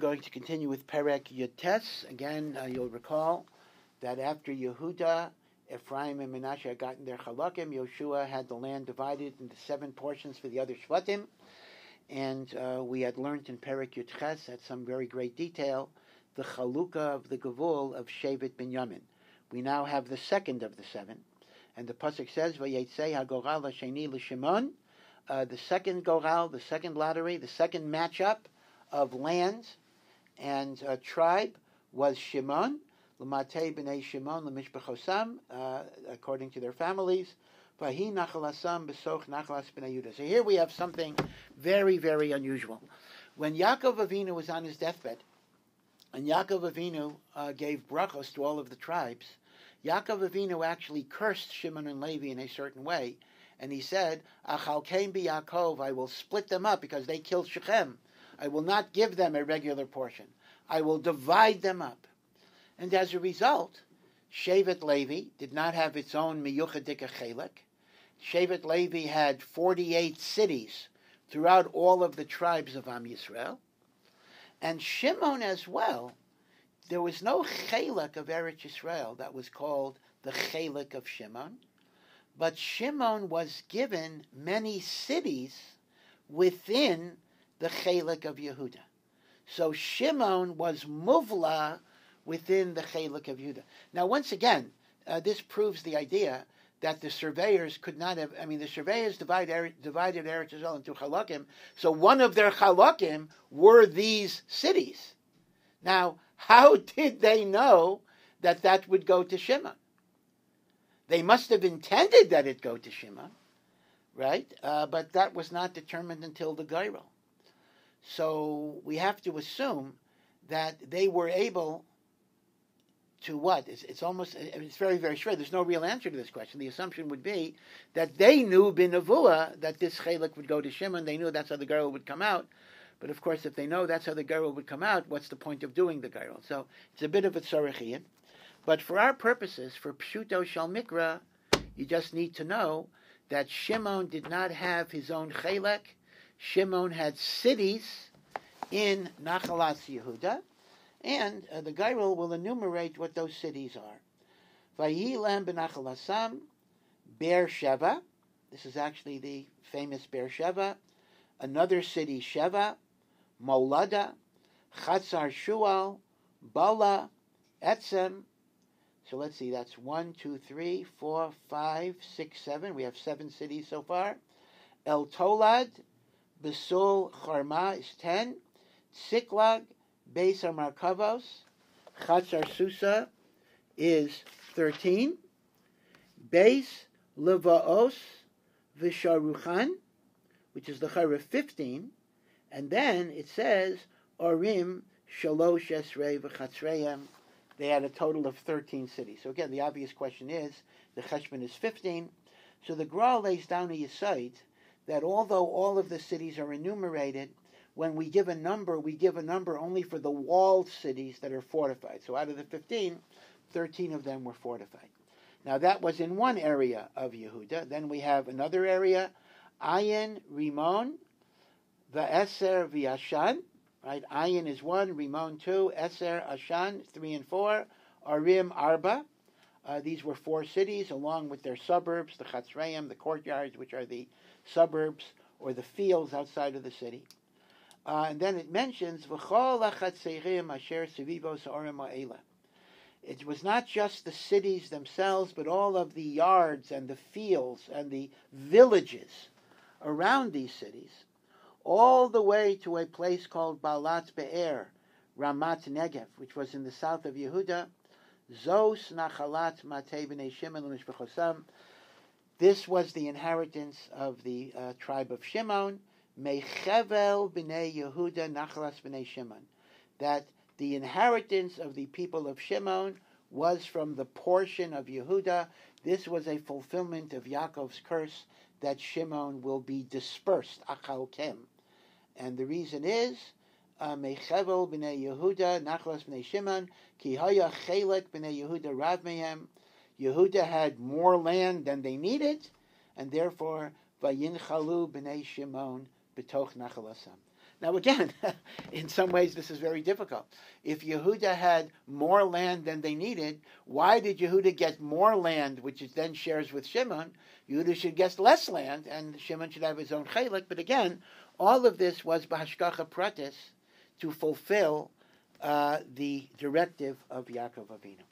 going to continue with Perek Yutes. Again, you'll recall that after Yehuda, Ephraim, and Menashe had gotten their Chalakim, Yehoshua had the land divided into 7 portions for the other Shvatim. And we had learned in Perek Yutes at some very great detail the Chalukah of the Gevul of Shevet Binyamin. We now have the second of the 7. And the Pasuk says, Vayetzei HaGoral HaSheni L'Shimon, the second Goral, the second lottery, the second matchup of land and tribe was Shimon, L'matei b'nei Shimon l'mishpachosam, according to their families. Vahi nachalasam b'soch nachalas b'nei Yehuda. So here we have something very, very unusual. When Yaakov Avinu was on his deathbed, and Yaakov Avinu gave brachos to all of the tribes, Yaakov Avinu actually cursed Shimon and Levi in a certain way, and he said, Achal kein b'Yaakov, I will split them up because they killed Shechem. I will not give them a regular portion. I will divide them up. And as a result, Shevet Levi did not have its own miyuchadika chelek. Shevet Levi had 48 cities throughout all of the tribes of Am Yisrael. And Shimon as well, there was no chelek of Eretz Yisrael that was called the chelek of Shimon. But Shimon was given many cities within the chelek of Yehuda. So Shimon was muvla within the chelek of Yehuda. Now, once again, this proves the idea that the surveyors could not have. I mean, the surveyors divided Eretz Yisrael into chalakim. So one of their chalakim were these cities. Now, how did they know that that would go to Shimon? They must have intended that it go to Shimon, right? But that was not determined until the Geirel. So we have to assume that they were able to what? It's very, very short. There's no real answer to this question. The assumption would be that they knew b'nevuah that this chelek would go to Shimon. They knew that's how the Geirel would come out. But of course, if they know that's how the Geirel would come out, what's the point of doing the Geirel? So it's a bit of a tzarachian. But for our purposes, for Pshuto Shal Mikra, you just need to know that Shimon did not have his own chelek. Shimon had cities in Nachalas Yehuda, and the Geirel will enumerate what those cities are. Vayilam b'Nachalasam, Beer Sheva. This is actually the famous Beer Sheva. Another city, Sheva, Molada, Chatzar Shual, Bala, Etzem. So let's see, that's 1, 2, 3, 4, 5, 6, 7. We have 7 cities so far. El Tolad, Besul Charma is 10. Siklag, Beis Markavos, Chatzar Susa is 13. Beis Levaos Visharuchan, which is the Chara 15. And then it says, Orim Shalosh Esrei V'Chatzreim. They had a total of 13 cities. So again, the obvious question is, the Cheshbon is 15. So the Gra lays down a yesod that although all of the cities are enumerated, when we give a number only for the walled cities that are fortified. So out of the 15, 13 of them were fortified. Now that was in one area of Yehuda. Then we have another area, Ayin, Rimon, V'Eser, V'Yashan. Right, Ayin is 1, Rimon 2, Eser, Ashan 3 and 4, Arim Arba. These were 4 cities along with their suburbs, the Chatzreim, the courtyards, which are the suburbs or the fields outside of the city. And then it mentions V'chol HaChatzeirim Asher Sevivos Orim Ha'ela. It was not just the cities themselves, but all of the yards and the fields and the villages around these cities, all the way to a place called Balat Be'er, Ramat Negev, which was in the south of Yehuda. Zos Nachalat Matei B'nei Shimon L'Mishpachosam. This was the inheritance of the tribe of Shimon. Mechevel B'nei Yehuda Nachalas B'nei Shimon. That the inheritance of the people of Shimon was from the portion of Yehuda. This was a fulfillment of Yaakov's curse that Shimon will be dispersed, Achal Kem. And the reason is, Mechevel b'nei Yehuda, Nachlas b'nei Shimon, Ki haya chelek b'nei Yehuda rav mehem. Yehuda had more land than they needed, and therefore, Vayinchalu b'nei Shimon b'toch Nachalasam. Now again, in some ways this is very difficult. If Yehuda had more land than they needed, why did Yehuda get more land, which it then shares with Shimon? Yehuda should get less land, and Shimon should have his own chelik. But again, all of this was b'hashgacha pratis to fulfill the directive of Yaakov Avinu.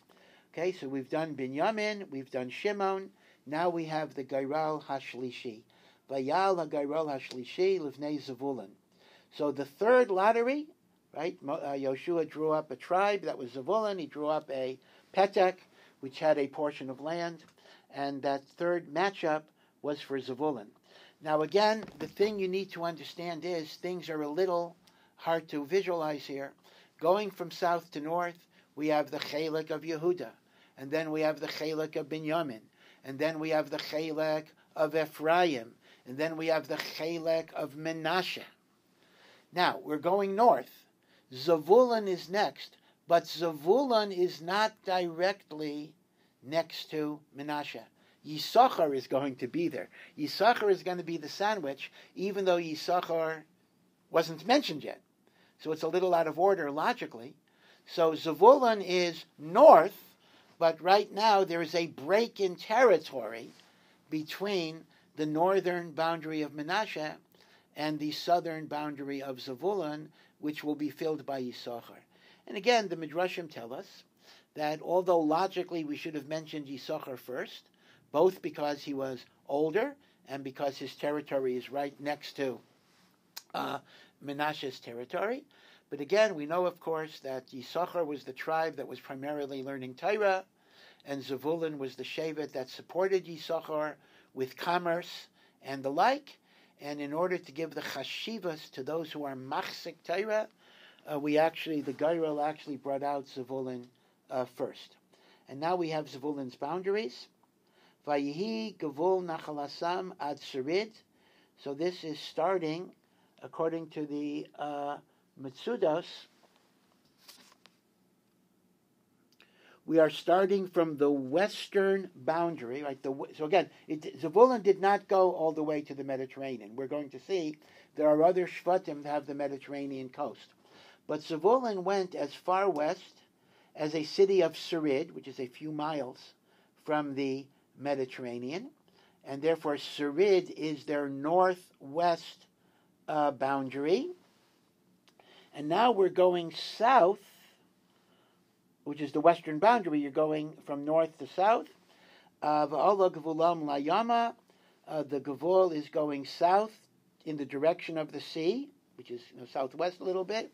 Okay, so we've done Binyamin, we've done Shimon. Now we have the Gairal Hashlishi. Vayal HaGairal Hashlishi Livnei Zavulun. So the third lottery, right? Yehoshua drew up a tribe, that was Zavulun. He drew up a Petek, which had a portion of land. And that third matchup was for Zavulun. Now again, the thing you need to understand is things are a little hard to visualize here. Going from south to north, we have the Chelek of Yehuda. And then we have the Chelek of Binyamin. And then we have the Chelek of Ephraim. And then we have the Chelek of Menashe. Now, we're going north. Zavulun is next. But Zavulun is not directly next to Menashe. Yisachar is going to be there. Yisachar is going to be the sandwich, even though Yisachar wasn't mentioned yet. So it's a little out of order logically. So Zavulun is north, but right now there is a break in territory between the northern boundary of Menashe and the southern boundary of Zavulun, which will be filled by Yisachar. And again, the Midrashim tell us that although logically we should have mentioned Yisachar first, both because he was older and because his territory is right next to Menashe's territory. But again, we know, of course, that Yisachar was the tribe that was primarily learning Torah, and Zavulun was the shevet that supported Yisachar with commerce and the like. And in order to give the chashivas to those who are machzik Torah, the Gairal actually brought out Zavulun first. And now we have Zavulun's boundaries. Vayihi gavul nachalasam ad Sarid. So this is starting, according to the Mitzudos, we are starting from the western boundary, right? So again, Zavulun did not go all the way to the Mediterranean. We're going to see there are other Shvatim that have the Mediterranean coast. But Zavulun went as far west as a city of Sarid, which is a few miles from the Mediterranean. And therefore, Sarid is their northwest boundary. And now we're going south, which is the western boundary. You're going from north to south. V'ala gevulam layama. The gevul is going south in the direction of the sea, which is southwest a little bit.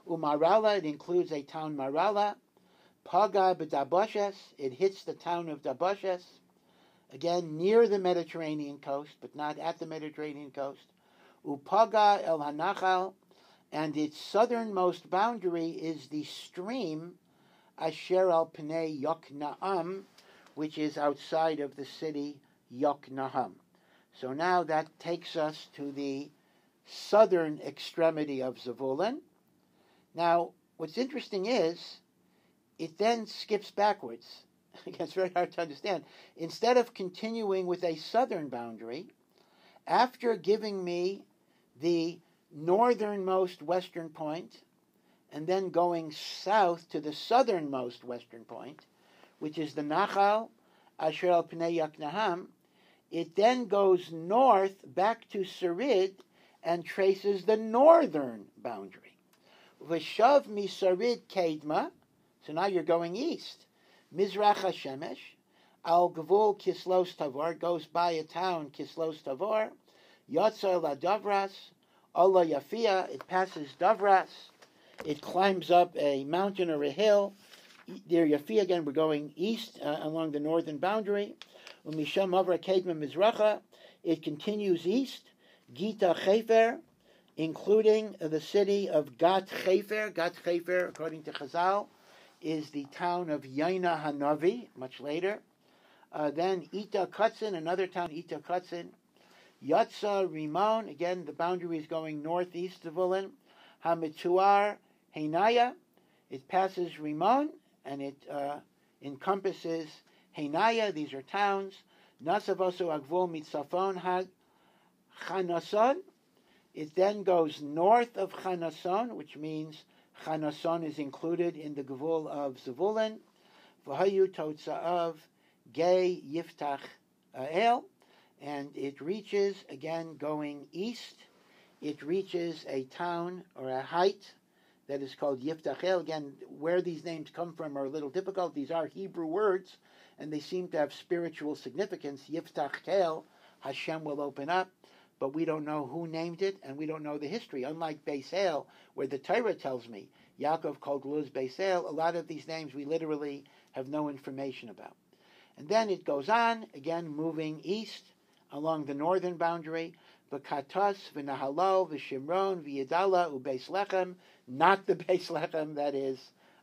Umarala, it includes a town Marala. Paga b'Daboshes, it hits the town of Daboshes. Again, near the Mediterranean coast, but not at the Mediterranean coast. Upaga el Hanachal, and its southernmost boundary is the stream Asher al Pnei Yoknaam, which is outside of the city Yoknaham. So now that takes us to the southern extremity of Zavulun. Now, what's interesting is, it then skips backwards. It's very hard to understand. Instead of continuing with a southern boundary, after giving me the northernmost western point, and then going south to the southernmost western point, which is the Nachal, Asher al Pnei Yoknaham, it then goes north back to Sarid and traces the northern boundary. V'shav mi Sarid Kedma, so now you're going east. Mizrach HaShemesh, al Gavul Kislos Tavar, goes by a town, Kislos Tavar, Yotzar la Davras, Allah Yafia, it passes Davras, it climbs up a mountain or a hill. There Yafia, again, we're going east along the northern boundary. Umisham Avra Kedma Mizracha, it continues east. Gita Chefer, including the city of Gat Chefer. Gat Chefer, according to Chazal, is the town of Yaina Hanavi, much later. Then Ita Kutzin, another town, Ita Kutzin. Yatza Rimon, again, the boundary is going northeast of Zavulun. Hamituar Heinaya, it passes Rimon, and it encompasses Heinaya, these are towns. Nasavosu Agvul Mitzafon Hag Chanason, It then goes north of Chanason, which means Chanason is included in the Gevul of Zevulun. V'hayu totza'av gei yiftach el, and it reaches, again going east, it reaches a town or a height that is called Yiftach El. Again, where these names come from are a little difficult. These are Hebrew words, and they seem to have spiritual significance. Yiftach El, Hashem will open up, but we don't know who named it, and we don't know the history. Unlike Beis El, where the Torah tells me, Yaakov called Luz Beis El, a lot of these names we literally have no information about. And then it goes on, again moving east along the northern boundary, V'katos, v'nahalo, v'shimron, v'yedala, u'beis lechem, not the Beis Lechem that is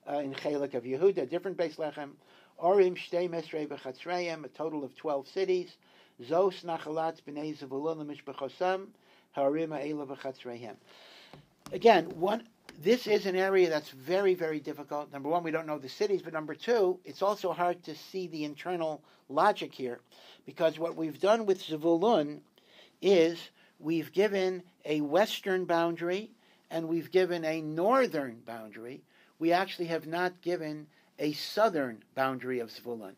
in Chelek of Yehuda, different Beis Lechem, Orim Shtei Mesrei V'chatzreim, a total of 12 cities, Zos Nachalat B'nei Zevulun L'mishpachosam, Harim Ha'ela V'chatzreihem. Again, this is an area that's very, very difficult. Number one, we don't know the cities, but number two, it's also hard to see the internal logic here, because what we've done with Zevulun is we've given a western boundary and we've given a northern boundary. We actually have not given a southern boundary of Zevulun.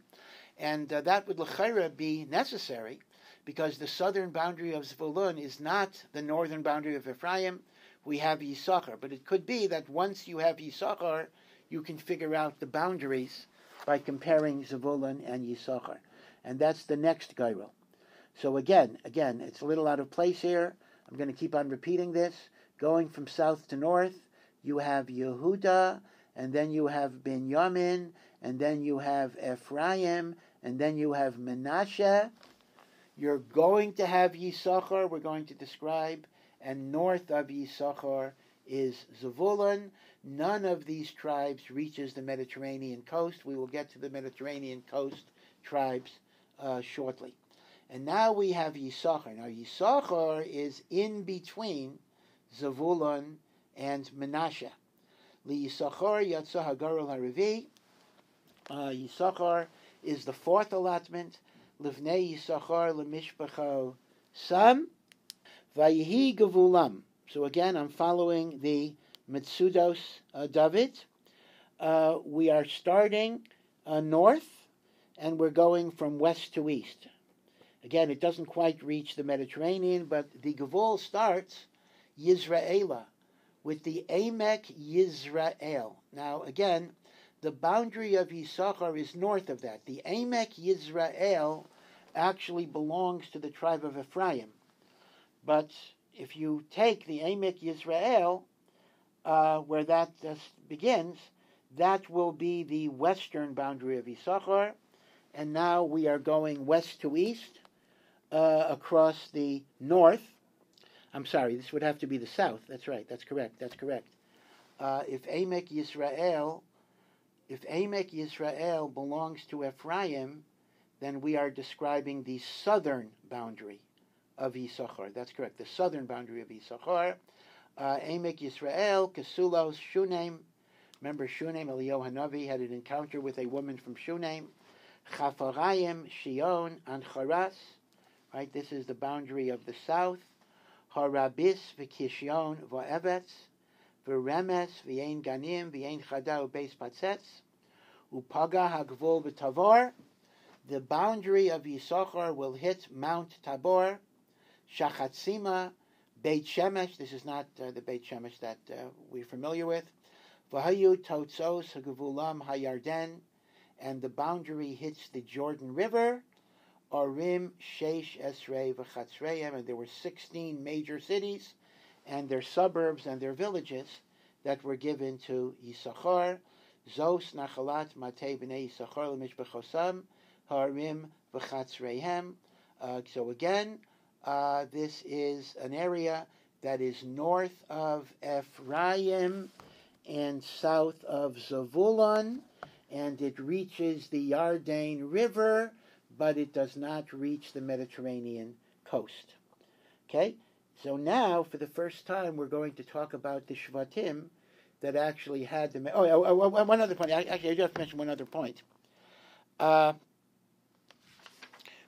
And that would l'chaira be necessary, because the southern boundary of Zevulun is not the northern boundary of Ephraim. We have Yisachar. But it could be that once you have Yisachar, you can figure out the boundaries by comparing Zevulun and Yisachar. And that's the next Gairel. So again, it's a little out of place here. I'm going to keep on repeating this. Going from south to north, you have Yehuda, and then you have Binyamin, and then you have Ephraim, and then you have Menashe. You're going to have Yisachar, we're going to describe, and north of Yisachar is Zevulun. None of these tribes reaches the Mediterranean coast. We will get to the Mediterranean coast tribes shortly. And now we have Yisachar. Now Yisachar is in between Zevulun and Menashe. Li Yisachar Yatsa Hagarul Haravi. Yisachar is the fourth allotment. Livnei Yisachar Lemishpacho Sam. Vayihi Gevulam. So again, I'm following the Mitsudos David. We are starting north, and we're going from west to east. Again, it doesn't quite reach the Mediterranean, but the Gevul starts Yisraela with the Emek Yisrael. Now, again, the boundary of Yisachar is north of that. The Emek Yisrael actually belongs to the tribe of Ephraim. But if you take the Emek Yisrael, where that begins, that will be the western boundary of Yisachar. And now we are going west to east across the north. I'm sorry, this would have to be the south. That's right, that's correct. If Emek Yisrael belongs to Ephraim, then we are describing the southern boundary of Yisachar. That's correct, the southern boundary of Yisachar. Emek Yisrael, Kesulos, Shunem. Remember Shunem, Eliyahu Hanavi had an encounter with a woman from Shunem. Chafarayim, Shion, and Charas. Right, this is the boundary of the south. Harabis, V'kishyon, V'evetz, V'remes, V'yein Ganim, V'yein Chada, U'beis Patzetz, U'paga Hagvul V'Tavor. The boundary of Yisachar will hit Mount Tabor, Shachatzima, Beit Shemesh. This is not the Beit Shemesh that we're familiar with. V'hayu Totzos Hagvulam Hayarden, and the boundary hits the Jordan River. Orim Sheish Esrei V'chatzreim, and there were 16 major cities and their suburbs and their villages that were given to Yisachar. Zos Nachalat Matei B'nei Yisachar L'mishpachosam Harim V'chatzreihem. So again, this is an area that is north of Ephraim and south of Zevulun, and it reaches the Yarden River, but it does not reach the Mediterranean coast. Okay? So now, for the first time, we're going to talk about the Shvatim that actually had the... one other point. Actually, I just mentioned one other point.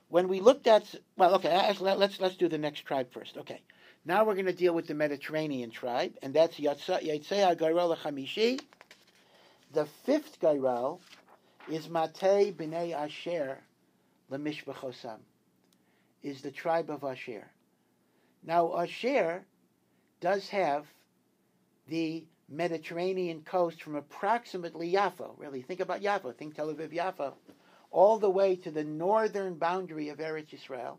When we looked at... Well, okay, actually, let's do the next tribe first. Okay. Now we're going to deal with the Mediterranean tribe, and that's Yatzei HaGairol HaChamishi. The fifth Gairol is Matei B'nei Asher L'Mishpachosam, is the tribe of Asher. Now Asher does have the Mediterranean coast from approximately Yaffo. Really, think about Yaffo. Think Tel Aviv, Yaffo, all the way to the northern boundary of Eretz Yisrael.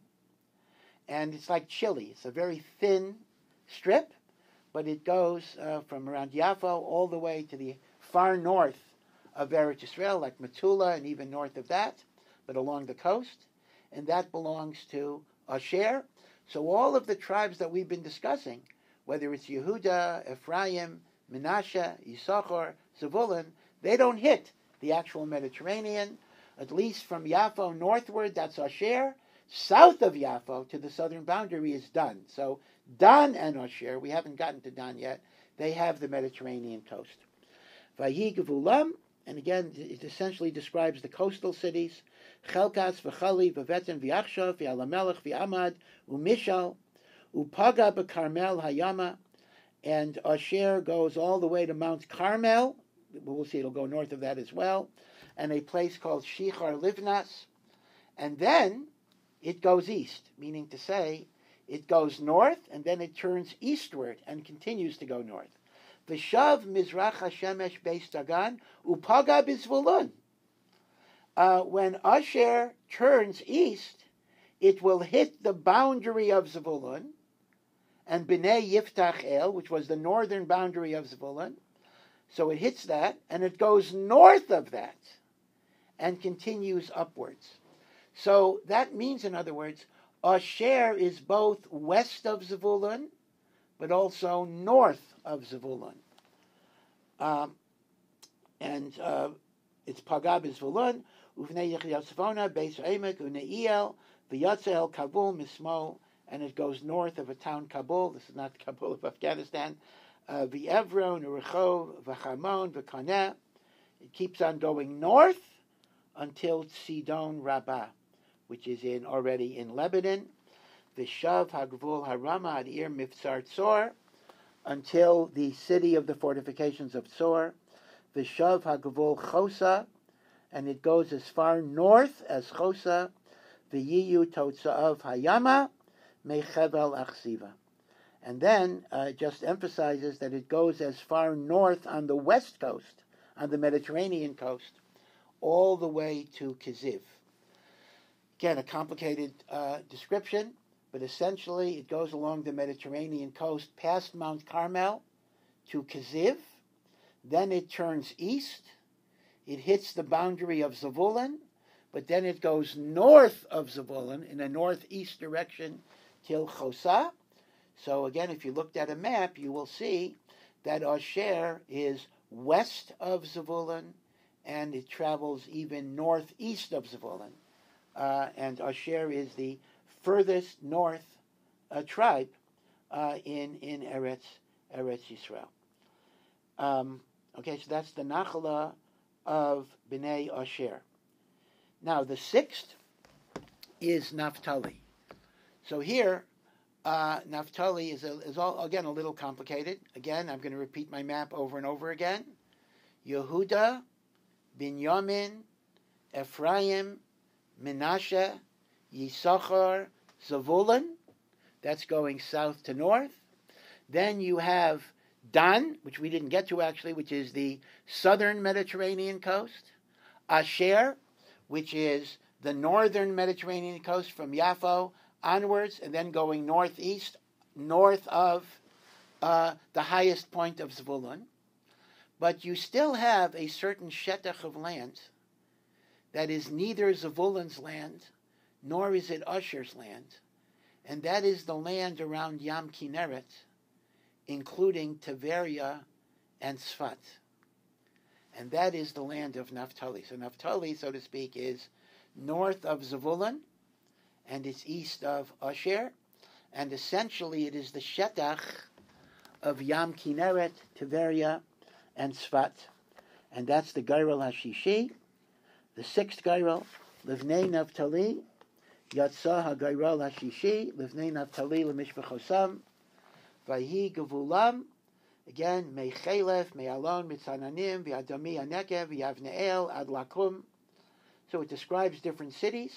And it's like Chile. It's a very thin strip, but it goes from around Yaffo all the way to the far north of Eretz Yisrael, like Metula, and even north of that, but along the coast. And that belongs to Asher. So all of the tribes that we've been discussing, whether it's Yehuda, Ephraim, Menashe, Yisachar, Zevulun, they don't hit the actual Mediterranean. At least from Yaffo northward, that's Asher. South of Yaffo to the southern boundary is Dan. So Dan and Asher, we haven't gotten to Dan yet, they have the Mediterranean coast. Vayi Gevulam, and again, it essentially describes the coastal cities. Chelkas, V'chali, V'vetan, V'achshav, V'alamelech, V'amad, U'mishal, U'paga B'karmel Hayama, and Asher goes all the way to Mount Carmel. We'll see it'll go north of that as well. And a place called Shichar Livnas. And then it goes east, meaning to say it goes north and then it turns eastward and continues to go north. V'shav Mizrach HaShemesh Beis Dagan Upaga B'Zvulun. When Asher turns east, it will hit the boundary of Zevulun and B'nai Yiftach El, which was the northern boundary of Zevulun. So it hits that, and it goes north of that and continues upwards. So that means, in other words, Asher is both west of Zevulun, but also north of Zevulun. It's Pagab Zevulun, Uvnei Yechiyasvona, Beis Emek, Uneiel, V'yatzel, Kabul, Mismo, and it goes north of a town Kabul. This is not Kabul of Afghanistan. V'Evron, Urechov, V'Chamon, V'Kaneh. It keeps on going north until Sidon Rabbah, which is already in Lebanon. V'Shav Hagvul Harama Ad Ir Mifsar Tzor, until the city of the fortifications of Tzor. V'Shav Hagvul Chosa, and it goes as far north as Chosa. V'Yiyu Totza'av Hayama Mechevel Achsiva. And then it just emphasizes that it goes as far north on the west coast, on the Mediterranean coast, all the way to Kiziv. Again, a complicated description, but essentially it goes along the Mediterranean coast past Mount Carmel to Kiziv. Then it turns east. It hits the boundary of Zevulun, but then it goes north of Zevulun in a northeast direction till Chosa. So again, if you looked at a map, you will see that Asher is west of Zevulun, and it travels even northeast of Zevulun. And Asher is the furthest north tribe in Eretz Yisrael. Okay, so that's the Nachala of Bnei Asher. Now, the sixth is Naphtali. So here, Naphtali is all, again, a little complicated. Again, I'm going to repeat my map over and over again. Yehuda, Binyamin, Ephraim, Menashe, Yisachar, Zevulun. That's going south to north. Then you have Dan, which we didn't get to actually, which is the southern Mediterranean coast. Asher, which is the northern Mediterranean coast from Yaffo onwards, and then going northeast, north of the highest point of Zevulun. But you still have a certain shetach of land that is neither Zevulun's land, nor is it Asher's land, and that is the land around Yam Kinneret, including Tiberia and Tzfat. And that is the land of Naphtali. So Naphtali, so to speak, is north of Zevulun, and it's east of Asher, and essentially it is the shetach of Yam Kinneret, Tiberia, and Tzfat. And that's the Gairol HaShishi, the sixth Gairol, Livnei Naphtali, Yatsa HaGairol HaShishi, Livnei Naphtali L'Mishpachosam, Vahi Gevulam, again, Mechelef, Me'alon, Mitzananim, V'adami Anekev, V'yavneel, Ad Lakum. So it describes different cities.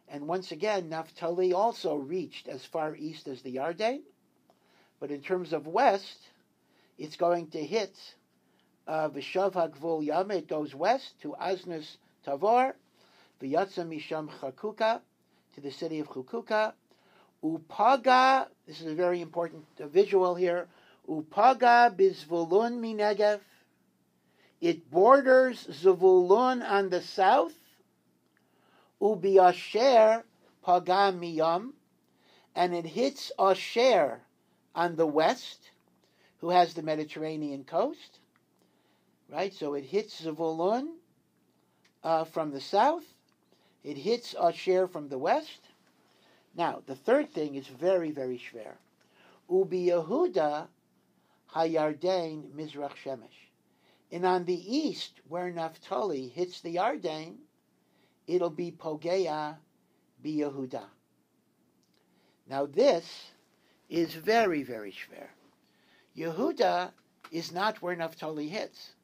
And once again, Naphtali also reached as far east as the Yarden. But in terms of west, it's going to hit V'shav HaGvul Yam, it goes west to Aznus Tavor, V'yatza Misham Chakuka, to the city of Chukuka. Upaga, this is a very important visual here, Upaga Bizvulun Minegev, it borders Zvulun on the south, Ubi Asher Paga Miyam, and it hits Asher on the west, who has the Mediterranean coast, right? So it hits Zvulun from the south, it hits Asher from the west. Now, the third thing is very, very shver. Ubi Yehuda Hayarden Mizrach Shemesh. And on the east, where Naphtali hits the Yarden, it'll be Pogeya Bi Yehuda. Now this is very, very shver. Yehuda is not where Naphtali hits.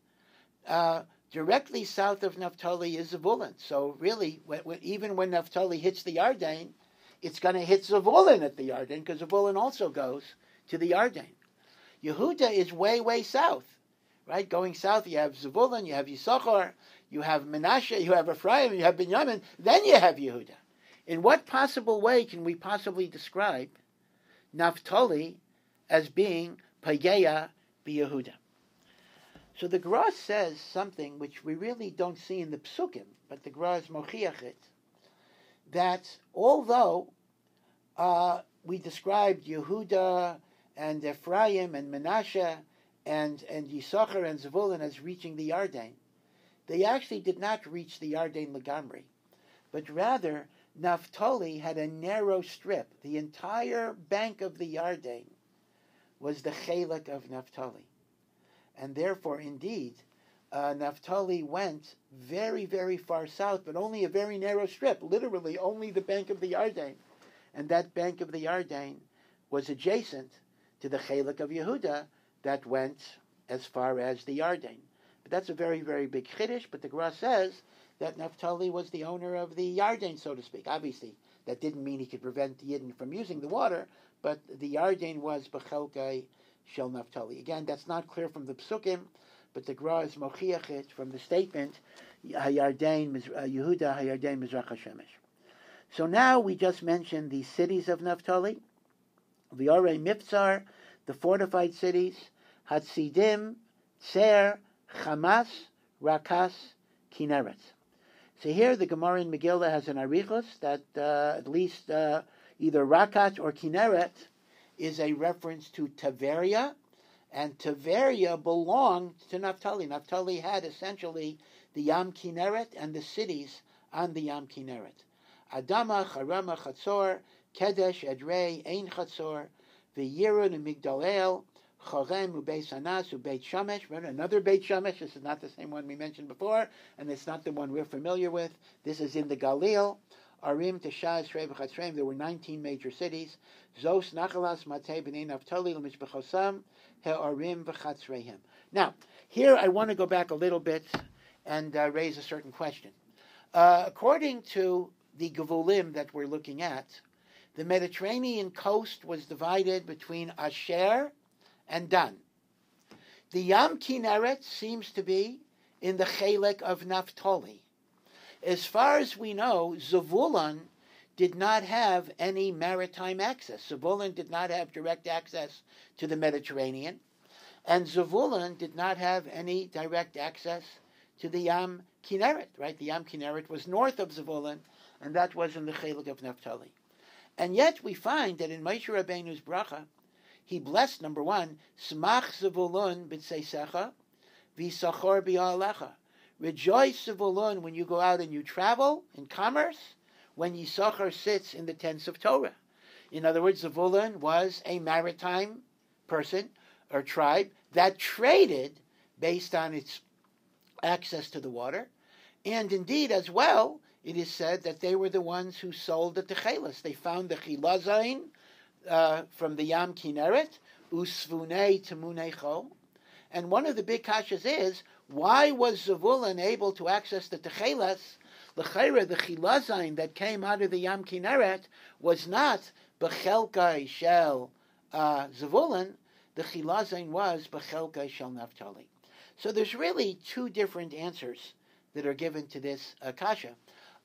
Directly south of Naphtali is Zebulun. So really, even when Naphtali hits the Yarden, it's going to hit Zebulun at the Yarden, because Zebulun also goes to the Yarden. Yehuda is way, way south, right? Going south, you have Zebulun, you have Yisachar, you have Menashe, you have Ephraim, you have Binyamin, then you have Yehuda. In what possible way can we possibly describe Naphtali as being Pageya Yehuda? So the Gra says something which we really don't see in the Psukim, but the Gra is mochiach it, that although we described Yehuda and Ephraim and Menashe and Yisachar and Zevulun as reaching the Yarden, they actually did not reach the Yarden Legamri, but rather Naphtali had a narrow strip. The entire bank of the Yarden was the Chelek of Naphtali. And therefore, indeed, Naphtali went very, very far south, but only a very narrow strip, literally only the bank of the Yarden. And that bank of the Yarden was adjacent to the Chelek of Yehuda that went as far as the Yarden. But that's a very, very big chiddush, but the Gra says that Naphtali was the owner of the Yarden, so to speak. Obviously, that didn't mean he could prevent Yidden from using the water, but the Yarden was B'chelkai Shel Naphtali. Again, that's not clear from the Psukim, but the Gra is mochiach it from the statement, Hayarden, Yehuda, Hayarden, Mizrach HaShemesh. So now we just mentioned the cities of Naphtali, V'yorei Miftzar, the fortified cities, Hatzidim, Tzer, Chamas, Rakas, Kinneret. So here the Gemara in Megillah has an arichos that at least either Rakat or Kinneret is a reference to Tiberia, and Tiberia belonged to Naphtali. Naphtali had essentially the Yam Kinneret and the cities on the Yam Kinneret. Adama, Charama, Chatzor, Kedesh, Edrei, Ein Chatzor, V'yirun, Migdalel, Chorem, Ubeit Sanas, Ubeit Shamesh. Another Beit Shamesh. This is not the same one we mentioned before, and it's not the one we're familiar with. This is in the Galil. Arim, Teshah, Esrei, V'chatzreim. There were 19 major cities. Zos, Nachalas, Matei, B'nei Naphtali, L'mishbechosam, He'arim, V'chatzreim. Now, here I want to go back a little bit and raise a certain question. According to the Gevulim that we're looking at, the Mediterranean coast was divided between Asher and Dan. The Yam Kinneret seems to be in the Chelek of Naphtali. As far as we know, Zevulun did not have any maritime access. Zevulun did not have direct access to the Mediterranean, and Zevulun did not have any direct access to the Yam Kinneret, right? The Yam Kinneret was north of Zevulun, and that was in the Chelek of Naphtali. And yet we find that in Moshe Rabbeinu's bracha, he blessed, number one, Smach Zevulun b'tzeisecha, v'sachor b'ya'alecha. Rejoice, Zevulun, when you go out and you travel in commerce, when Yisachar sits in the tents of Torah. In other words, Zevulun was a maritime person or tribe that traded based on its access to the water. And indeed, as well, it is said that they were the ones who sold at the Chelas. They found the Chilazain from the Yam Kinneret, usvunei temunei chol. And one of the big kashas is, why was Zevulun able to access the Techelas? L'chayra, the Chilazain that came out of the Yam Kinneret was not Bechelkai Shel Zevulun, the Chilazain was Bechelkai Shel Naphtali. So there's really two different answers that are given to this kasha.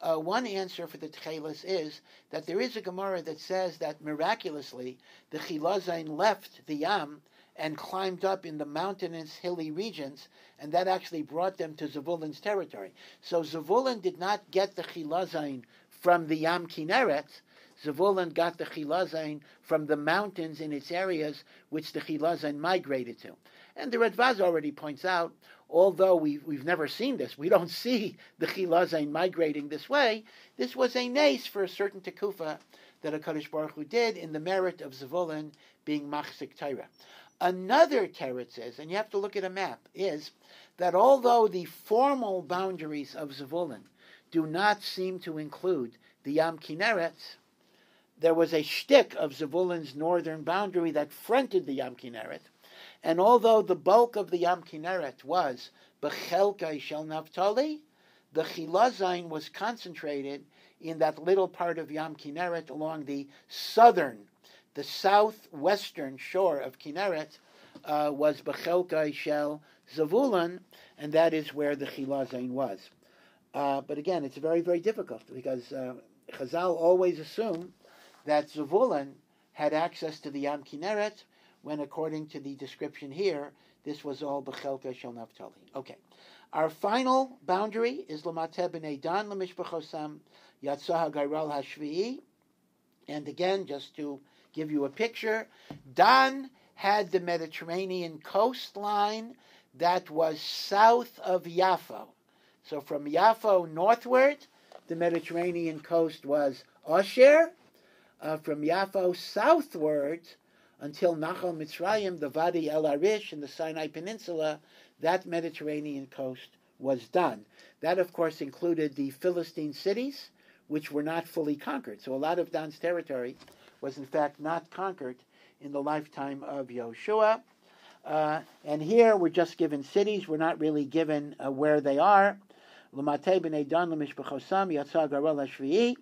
One answer for the Techelas is that there is a Gemara that says that miraculously the Chilazain left the Yam and climbed up in the mountainous, hilly regions, and that actually brought them to Zevulun's territory. So Zevulun did not get the Chilazain from the Yam Kinneret. Zevulun got the Chilazain from the mountains in its areas which the Chilazain migrated to. And the Radvaz already points out, although we've never seen this, we don't see the Chilazain migrating this way, this was a nace for a certain tekufa that HaKadosh Baruch Hu did in the merit of Zevulun being machzik Torah. Another teretz is, and you have to look at a map, is that although the formal boundaries of Zevulun do not seem to include the Yam Kinneret, there was a shtick of Zevulun's northern boundary that fronted the Yam Kinneret, and although the bulk of the Yam Kinneret was Bechelkai Shel Naphtali, the Chilazain was concentrated in that little part of Yam Kinneret along the southwestern shore of Kinneret was Bechelkai Shel Zevulun, and that is where the Chilazain was. But again, it's very, very difficult because Chazal always assume that Zevulun had access to the Yam Kinneret, when according to the description here, this was all Bechelkai Shel Naphtali. Okay. Our final boundary is L'mateh b'nei Dan l'mishpachosam Yatzah Gairal Hashvi'i. And again, just to give you a picture, Dan had the Mediterranean coastline that was south of Yaffo. So from Yaffo northward, the Mediterranean coast was Asher. From Yaffo southward until Nachal Mitzrayim, the Vadi El Arish and the Sinai Peninsula, that Mediterranean coast was Dan. That, of course, included the Philistine cities, which were not fully conquered. So a lot of Dan's territory was, in fact, not conquered in the lifetime of Yehoshua. And here we're just given cities. We're not really given where they are. L'matei b'nei Dan l'mishpachosam yatzah garel hashvi'i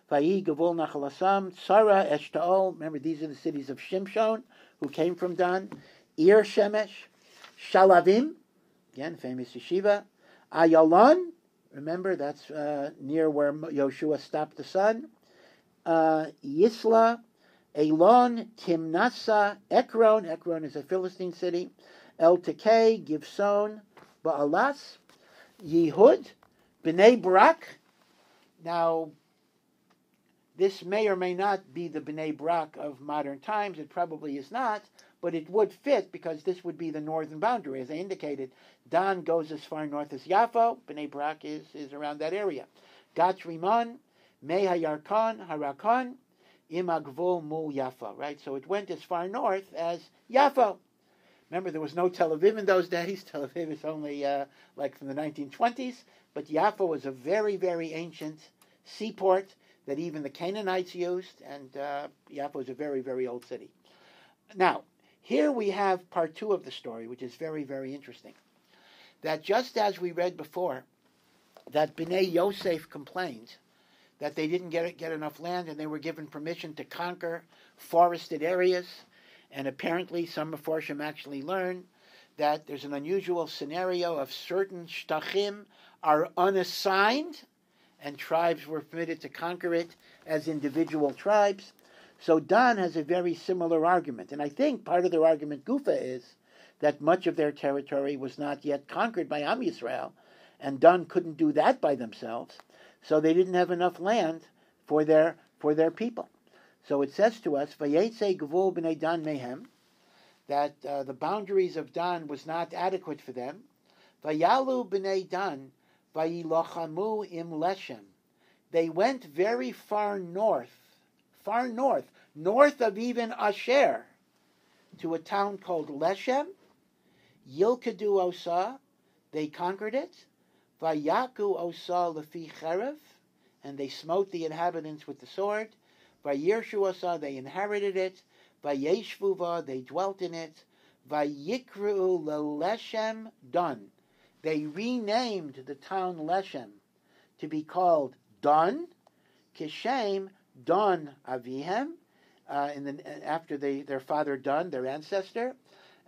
v'yi gavul nachalasam tzara eshtaol. Remember, these are the cities of Shimshon, who came from Dan. Ir Shemesh, Shalavim, again, famous yeshiva. Ayalon, remember, that's near where Yehoshua stopped the sun. Yisla, Elon, Timnasa, Ekron. Ekron is a Philistine city. El Tekei, Givson, Baalas, Yehud, Bnei Brak. Now, this may or may not be the Bnei Brak of modern times. It probably is not, but it would fit because this would be the northern boundary. As I indicated, Dan goes as far north as Yaffo. Bnei Brak is around that area. Gat Rimon, Mei HaYarkon, Harakon, Im HaGvul Mul Yaffo. Right? So it went as far north as Yaffo. Remember, there was no Tel Aviv in those days. Tel Aviv is only like from the 1920s. But Yaffo was a very, very ancient seaport that even the Canaanites used, and Yaffo is a very, very old city. Now, here we have part 2 of the story, which is very, very interesting. That just as we read before, that Bnei Yosef complained that they didn't get enough land and they were given permission to conquer forested areas, and apparently some Meforshim actually learn that there's an unusual scenario of certain shtachim are unassigned, and tribes were permitted to conquer it as individual tribes. So Dan has a very similar argument. And I think part of their argument, Gufa, is that much of their territory was not yet conquered by Am Yisrael, and Dan couldn't do that by themselves, so they didn't have enough land for their people. So it says to us, Vayetze Gvul b'nei Dan mehem, that the boundaries of Dan was not adequate for them. Vayalu b'nei Dan vayilochamu im Leshem. They went very far north of even Asher, to a town called Leshem. Yilkadu Osa, they conquered it. Vayaku Osa lefi cherev, and they smote the inhabitants with the sword. Vayirshu Osa, they inherited it. Vayeshvuva, they dwelt in it. Vayikru leleshem Dan. They renamed the town Leshem to be called Dan, Kishem Dan Avihem, after their father Dan, their ancestor.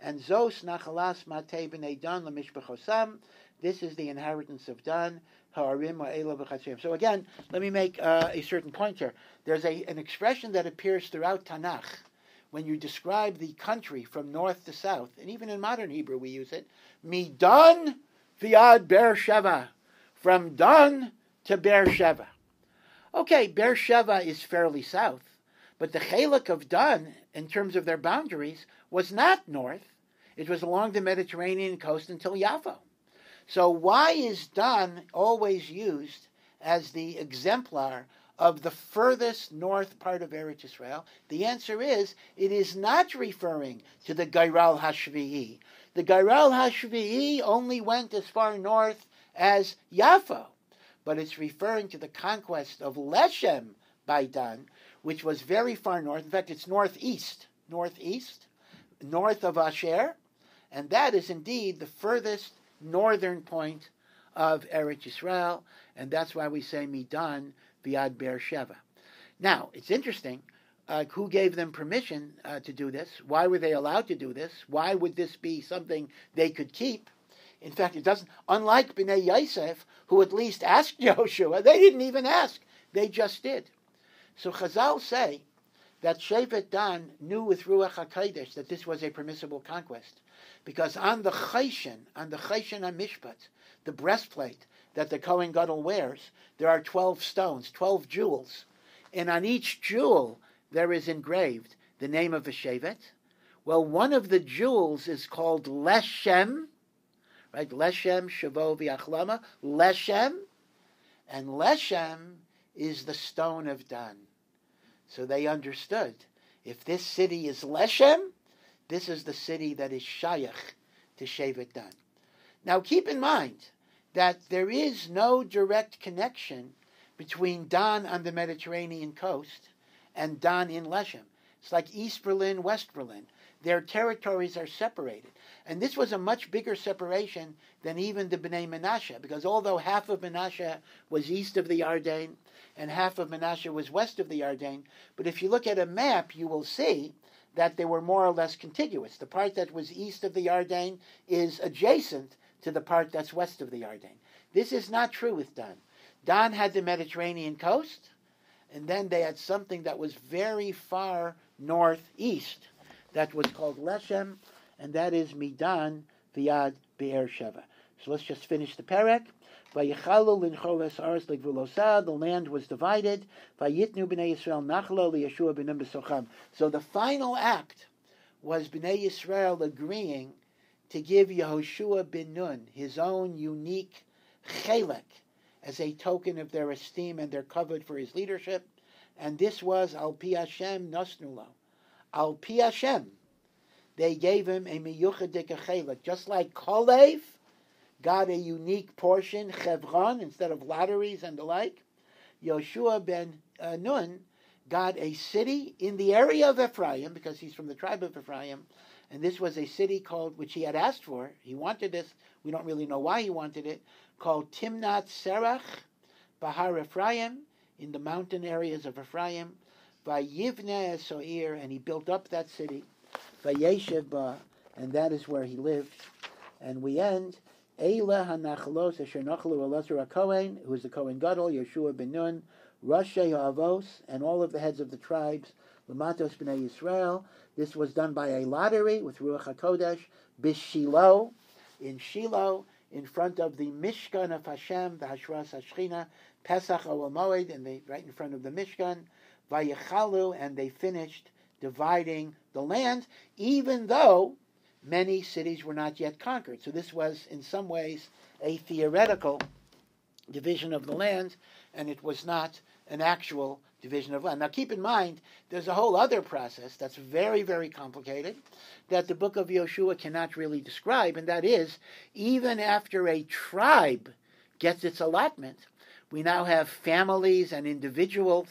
And Zos Nachalas Matei B'nei Dan Lemishbechosam. This is the inheritance of Dan. Ha'arim Ha'ela B'chatzim. So again, let me make a certain point here. There's an expression that appears throughout Tanakh when you describe the country from north to south, and even in modern Hebrew we use it. Midan Viad Beersheva. From Dan to Beersheva. Okay, Beersheva is fairly south, but the Chelek of Dan, in terms of their boundaries, was not north. It was along the Mediterranean coast until Yaffo. So why is Dan always used as the exemplar of the furthest north part of Eretz Israel? The answer is, it is not referring to the Gairal HaShvi'i. The Gairal HaShvi'i only went as far north as Yaffo, but it's referring to the conquest of Leshem by Dan, which was very far north. In fact, it's northeast, north of Asher, and that is indeed the furthest northern point of Eretz Yisrael, and that's why we say Midan Viad Beersheva. Now, it's interesting, who gave them permission to do this? Why were they allowed to do this? Why would this be something they could keep? In fact, it doesn't, unlike Bnei Yosef, who at least asked Yehoshua, they didn't even ask, they just did. So Chazal say that Shevet Dan knew with Ruach HaKodesh that this was a permissible conquest. Because on the Choshen HaMishpat, the breastplate that the Kohen Gadol wears, there are 12 stones, 12 jewels. And on each jewel, there is engraved the name of a Shevet. Well, one of the jewels is called Leshem, right? Leshem, Shavo, V'Achlama, Leshem. And Leshem is the stone of Dan. So they understood, if this city is Leshem, this is the city that is Shayach to Shevet Dan. Now keep in mind that there is no direct connection between Dan on the Mediterranean coast and Dan in Leshem. It's like East Berlin, West Berlin. Their territories are separated. And this was a much bigger separation than even the Bnei Menashe, because although half of Menashe was east of the Yarden and half of Menashe was west of the Yarden, but if you look at a map, you will see that they were more or less contiguous. The part that was east of the Yarden is adjacent to the part that's west of the Yarden. This is not true with Dan. Dan had the Mediterranean coast, and then they had something that was very far northeast that was called Leshem, and that is Midan Viad Beersheva. So let's just finish the perek. The land was divided. So the final act was Bnei Yisrael agreeing to give Yehoshua ben Nun his own unique chelek as a token of their esteem and their kavod for his leadership. And this was Al Pi Hashem Nosnulo. Al Pi Hashem. They gave him a miyuchadik chelek, just like Kolev got a unique portion, Chevron, instead of lotteries and the like. Yehoshua ben Nun got a city in the area of Ephraim, because he's from the tribe of Ephraim, and this was a city called, which he had asked for, he wanted this, we don't really know why he wanted it, called Timnat Serach, Bahar Ephraim, in the mountain areas of Ephraim, Vayivne Soir, and he built up that city, Vayeshev Ba, and that is where he lived. And we end, Eila HaNachalos Asher Nachalu Elazar HaKohen, who is the Kohen Gadol, Yehoshua ben Nun, Rashi Ha'avos, and all of the heads of the tribes, Lamatos B'nai Yisrael. This was done by a lottery with Ruach HaKodesh, B'Shilo, in Shiloh, in front of the Mishkan of Hashem, the Hashras HaShechina, Pesach Oel Moed, and right in front of the Mishkan, Vayechalu, and they finished dividing the land, even though many cities were not yet conquered. So this was, in some ways, a theoretical division of the land, and it was not an actual division of land. Now keep in mind, there's a whole other process that's very, very complicated that the book of Yehoshua cannot really describe, and that is, even after a tribe gets its allotment, we now have families and individuals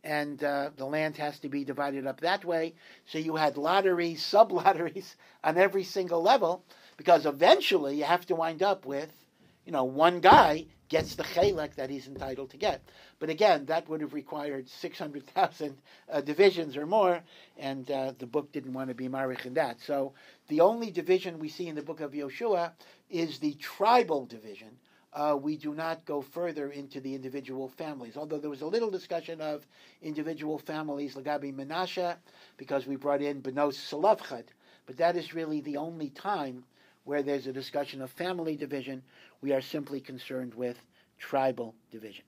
and the land has to be divided up that way. So you had lotteries, sub-lotteries on every single level, because eventually you have to wind up with, one guy gets the chelek that he's entitled to get. But again, that would have required 600,000 divisions or more, and the book didn't want to be marich in that. So the only division we see in the book of Yehoshua is the tribal division. We do not go further into the individual families, although there was a little discussion of individual families, Lagabi Menashe, because we brought in Benos Salavchad, but that is really the only time where there's a discussion of family division. We are simply concerned with tribal division.